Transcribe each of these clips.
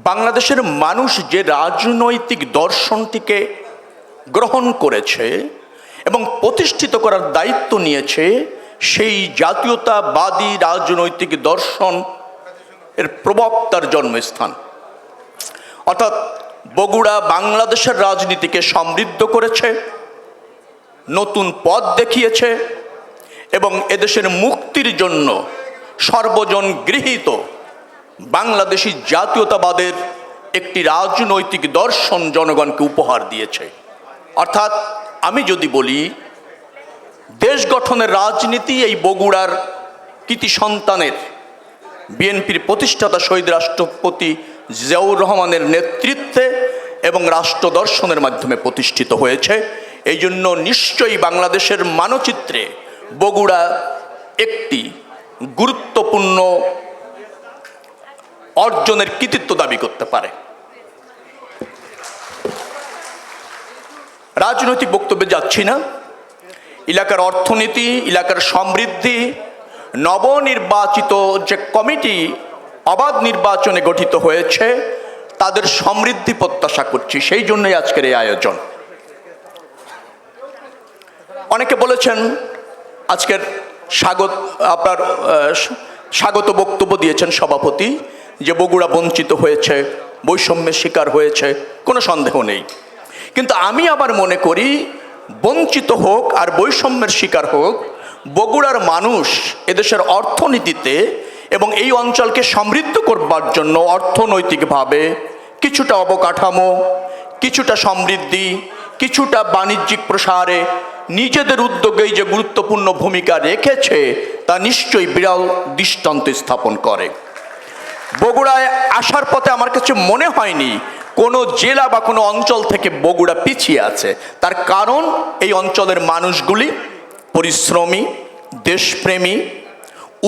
বাংলাদেশের মানুষ যে রাজনৈতিক দর্শনটিকে গ্রহণ করেছে এবং প্রতিষ্ঠিত করার দায়িত্ব নিয়েছে, সেই জাতীয়তাবাদী রাজনৈতিক দর্শন এর প্রবক্তার জন্মস্থান। অর্থাৎ বগুড়া বাংলাদেশের রাজনীতিকে সমৃদ্ধ করেছে, নতুন পথ দেখিয়েছে এবং এদেশের মুক্তির জন্য সর্বজন গৃহীত বাংলাদেশি জাতীয়তাবাদের একটি রাজনৈতিক দর্শন জনগণকে উপহার দিয়েছে। অর্থাৎ আমি যদি বলি, দেশ গঠনের রাজনীতি এই বগুড়ার কৃতি সন্তানের বিএনপির প্রতিষ্ঠাতা শহীদ রাষ্ট্রপতি জিয়াউর রহমানের নেতৃত্বে এবং রাষ্ট্র দর্শনের মাধ্যমে প্রতিষ্ঠিত হয়েছে। এই জন্য নিশ্চয়ই বাংলাদেশের মানচিত্রে বগুড়া একটি গুরুত্বপূর্ণ অর্জনের কৃতিত্ব দাবি করতে পারে। রাজনৈতিক বক্তব্যে যাচ্ছি না। এলাকার অর্থনীতি, এলাকার সমৃদ্ধি, নবনির্বাচিত যে কমিটি অবাধ নির্বাচনে গঠিত হয়েছে তাদের সমৃদ্ধি প্রত্যাশা করছি, সেই জন্যই আজকের এই আয়োজন। অনেকে বলেছেন, আজকের স্বাগত বক্তব্য দিয়েছেন সভাপতি, যে বগুড়া বঞ্চিত হয়েছে, বৈষম্যের শিকার হয়েছে, কোনো সন্দেহ নেই। কিন্তু আমি আবার মনে করি, বঞ্চিত হোক আর বৈষম্যের শিকার হোক, বগুড়ার মানুষ এদেশের অর্থনীতিতে এবং এই অঞ্চলকে সমৃদ্ধ করবার জন্য অর্থনৈতিকভাবে কিছুটা অবকাঠামো, কিছুটা সমৃদ্ধি, কিছুটা বাণিজ্যিক প্রসারে নিজেদের উদ্যোগেই যে গুরুত্বপূর্ণ ভূমিকা রেখেছে তা নিশ্চয়ই বিরল দৃষ্টান্ত স্থাপন করে। বগুড়ায় আসার পথে আমার কাছে মনে হয়নি কোনো জেলা বা কোনো অঞ্চল থেকে বগুড়া পিছিয়ে আছে। তার কারণ এই অঞ্চলের মানুষগুলি পরিশ্রমী, দেশপ্রেমী,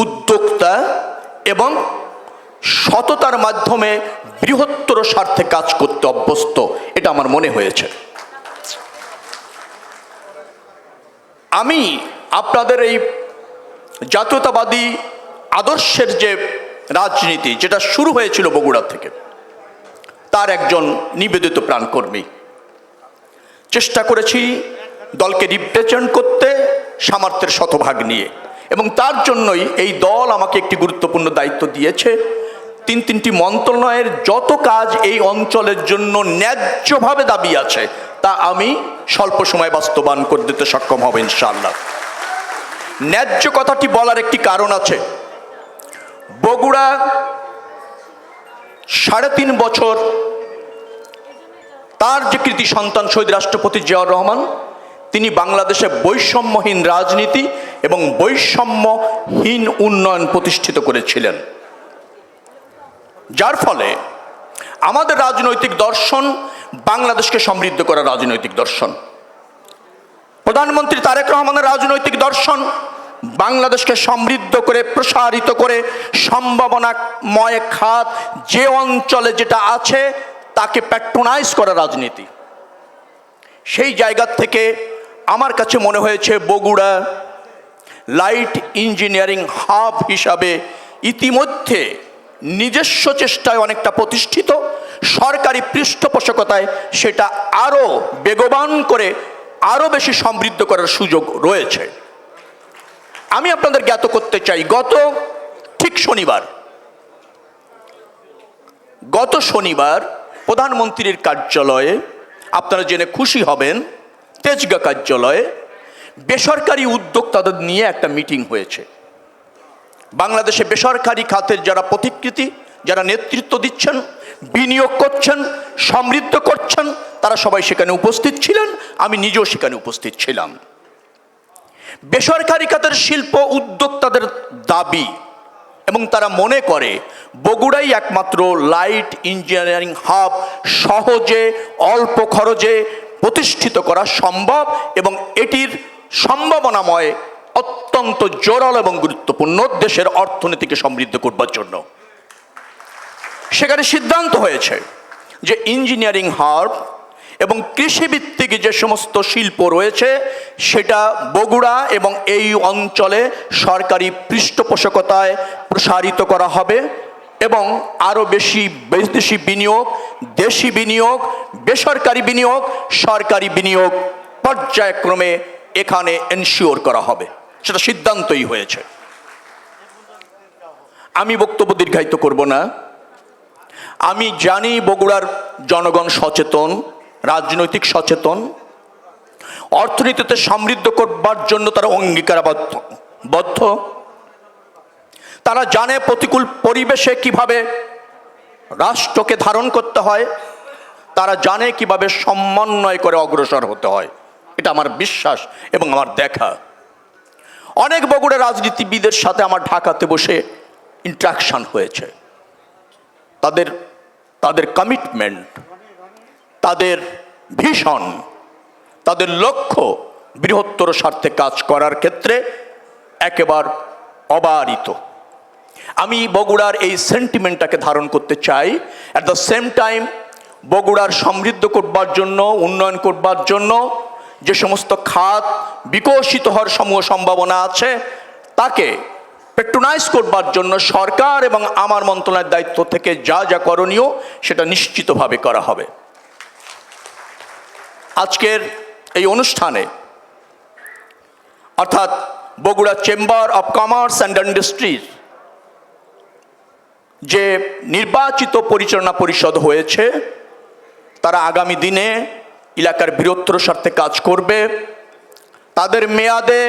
উদ্যোক্তা এবং সততার মাধ্যমে বৃহত্তর স্বার্থে কাজ করতে অভ্যস্ত, এটা আমার মনে হয়েছে। আমি আপনাদের এই জাতীয়তাবাদী আদর্শের যে রাজনীতি, যেটা শুরু হয়েছিল বগুড়া থেকে, তার একজন নিবেদিত প্রাণকর্মী। চেষ্টা করেছি দলকে রিপ্রেজেন্ট করতে সামর্থ্যের শতভাগ নিয়ে, এবং তার জন্যই এই দল আমাকে একটি গুরুত্বপূর্ণ দায়িত্ব দিয়েছে। তিনটি মন্ত্রণালয়ের যত কাজ এই অঞ্চলের জন্য ন্যায্যভাবে দাবি আছে তা আমি স্বল্প সময় বাস্তবায়ন করে দিতে সক্ষম হব ইনশাআল্লাহ। ন্যায্য কথাটি বলার একটি কারণ আছে। বগুড়া 3.5 বছর তার যে কৃতি সন্তান শহীদ রাষ্ট্রপতি জিয়াউর রহমান, তিনি বাংলাদেশে বৈষম্যহীন রাজনীতি এবং বৈষম্যহীন উন্নয়ন প্রতিষ্ঠিত করেছিলেন, যার ফলে আমাদের রাজনৈতিক দর্শন বাংলাদেশকে সমৃদ্ধ করা রাজনৈতিক দর্শন। প্রধানমন্ত্রী তারেক রহমানের রাজনৈতিক দর্শন বাংলাদেশকে সমৃদ্ধ করে, প্রসারিত করে, সম্ভাবনাময় খাত যে অঞ্চলে যেটা আছে তাকে প্যাট্রোনাইজ করা রাজনীতি। সেই জায়গা থেকে আমার কাছে মনে হয়েছে বগুড়া লাইট ইঞ্জিনিয়ারিং হাব হিসাবে ইতিমধ্যে নিজস্ব চেষ্টায় অনেকটা প্রতিষ্ঠিত, সরকারি পৃষ্ঠপোষকতায় সেটা আরও বেগবান করে আরও বেশি সমৃদ্ধ করার সুযোগ রয়েছে। আমি আপনাদের জ্ঞাত করতে চাই, গত শনিবার প্রধানমন্ত্রীর কার্যালয়ে, আপনারা জেনে খুশি হবেন, তেজগাঁ কার্যালয়ে বেসরকারি উদ্যোক্তাদের নিয়ে একটা মিটিং হয়েছে। বাংলাদেশে বেসরকারি খাতের যারা প্রতিকৃতি, যারা নেতৃত্ব দিচ্ছেন, বিনিয়োগ করছেন, সমৃদ্ধ করছেন, তারা সবাই সেখানে উপস্থিত ছিলেন। আমি নিজেও সেখানে উপস্থিত ছিলাম। বেসরকারি খাতের শিল্প উদ্যোক্তাদের দাবি এবং তারা মনে করে বগুড়াই একমাত্র লাইট ইঞ্জিনিয়ারিং হাব সহজে অল্প খরচে প্রতিষ্ঠিত করা সম্ভব এবং এটির সম্ভাবনাময় অত্যন্ত জোরালো এবং গুরুত্বপূর্ণ দেশের অর্থনীতিকে সমৃদ্ধ করবার জন্য। সেখানে সিদ্ধান্ত হয়েছে যে ইঞ্জিনিয়ারিং হাব এবং কৃষিভিত্তিক যে সমস্ত শিল্প রয়েছে সেটা বগুড়া এবং এই অঞ্চলে সরকারি পৃষ্ঠপোষকতায় প্রসারিত করা হবে এবং আরও বেশি বিদেশি বিনিয়োগ, দেশি বিনিয়োগ, বেসরকারি বিনিয়োগ, সরকারি বিনিয়োগ পর্যায়ক্রমে এখানে এনশিওর করা হবে, সেটা সিদ্ধান্তই হয়েছে। আমি বক্তব্য দীর্ঘায়িত করব না। আমি জানি বগুড়ার জনগণ সচেতন, রাজনৈতিক সচেতন, অর্থনীতিতে সমৃদ্ধ করবার জন্য তারা অঙ্গীকারবদ্ধ। তারা জানে প্রতিকূল পরিবেশে কিভাবে রাষ্ট্রকে ধারণ করতে হয়, তারা জানে কিভাবে সমন্বয় করে অগ্রসর হতে হয়। এটা আমার বিশ্বাস এবং আমার দেখা। অনেক বগুড়া রাজনীতিবিদের সাথে আমার ঢাকাতে বসে ইন্টারাকশন হয়েছে। তাদের কমিটমেন্ট, তাদের ভিশন, তাদের লক্ষ্য বৃহত্তর স্বার্থে কাজ করার ক্ষেত্রে একেবারে অবারিত। আমি বগুড়ার এই সেন্টিমেন্টটাকে ধারণ করতে চাই। অ্যাট দ্য সেম টাইম বগুড়ার সমৃদ্ধ করবার জন্য, উন্নয়ন করবার জন্য যে সমস্ত খাত বিকশিত হওয়ার সমূহ সম্ভাবনা আছে তাকে পেট্রোনাইজ করবার জন্য সরকার এবং আমার মন্ত্রণালয়ের দায়িত্ব থেকে যা যা করণীয় সেটা নিশ্চিতভাবে করা হবে। আজকের এই অনুষ্ঠানে অর্থাৎ Bogura chamber of commerce and industries যে নির্বাচিত পরিচালনা পরিষদ হয়েছে, তারা আগামী দিনে এলাকার বৃহত্তর স্বার্থে কাজ করবে। তাদের মেয়াদে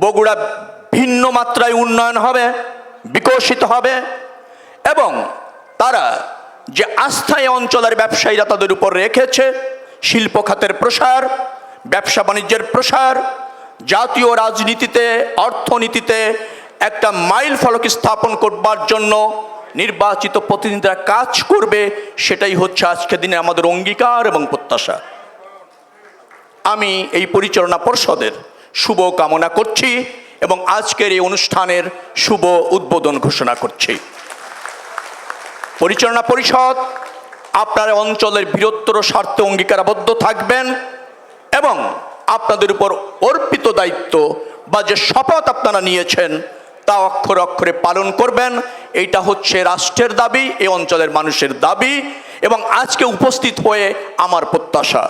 বগুড়া ভিন্ন মাত্রায় উন্নয়ন হবে, বিকশিত হবে এবং তারা যে আস্থায় অঞ্চলের ব্যবসায়ীরা তাদের উপর রেখেছে, শিল্প খাতের প্রসার, ব্যবসা বাণিজ্যের প্রসার, জাতীয় রাজনীতিতে, অর্থনীতিতে একটা মাইল ফলক স্থাপন করবার জন্য নির্বাচিত প্রতিনিধিরা কাজ করবে, সেটাই হচ্ছে আজকের দিনে আমাদের অঙ্গীকার এবং প্রত্যাশা। আমি এই পরিচালনা পর্ষদের শুভ কামনা করছি এবং আজকের এই অনুষ্ঠানের শুভ উদ্বোধন ঘোষণা করছি। পরিচালনা পরিষদ আপনার অঞ্চলের বৃহত্তর স্বার্থে অঙ্গীকারাবদ্ধ থাকবেন এবং আপনাদের উপর অর্পিত দায়িত্ব বা যে শপথ আপনারা নিয়েছেন তা অক্ষরে অক্ষরে পালন করবেন। এইটা হচ্ছে রাষ্ট্রের দাবি, এই অঞ্চলের মানুষের দাবি এবং আজকে উপস্থিত হয়ে আমার প্রত্যাশা।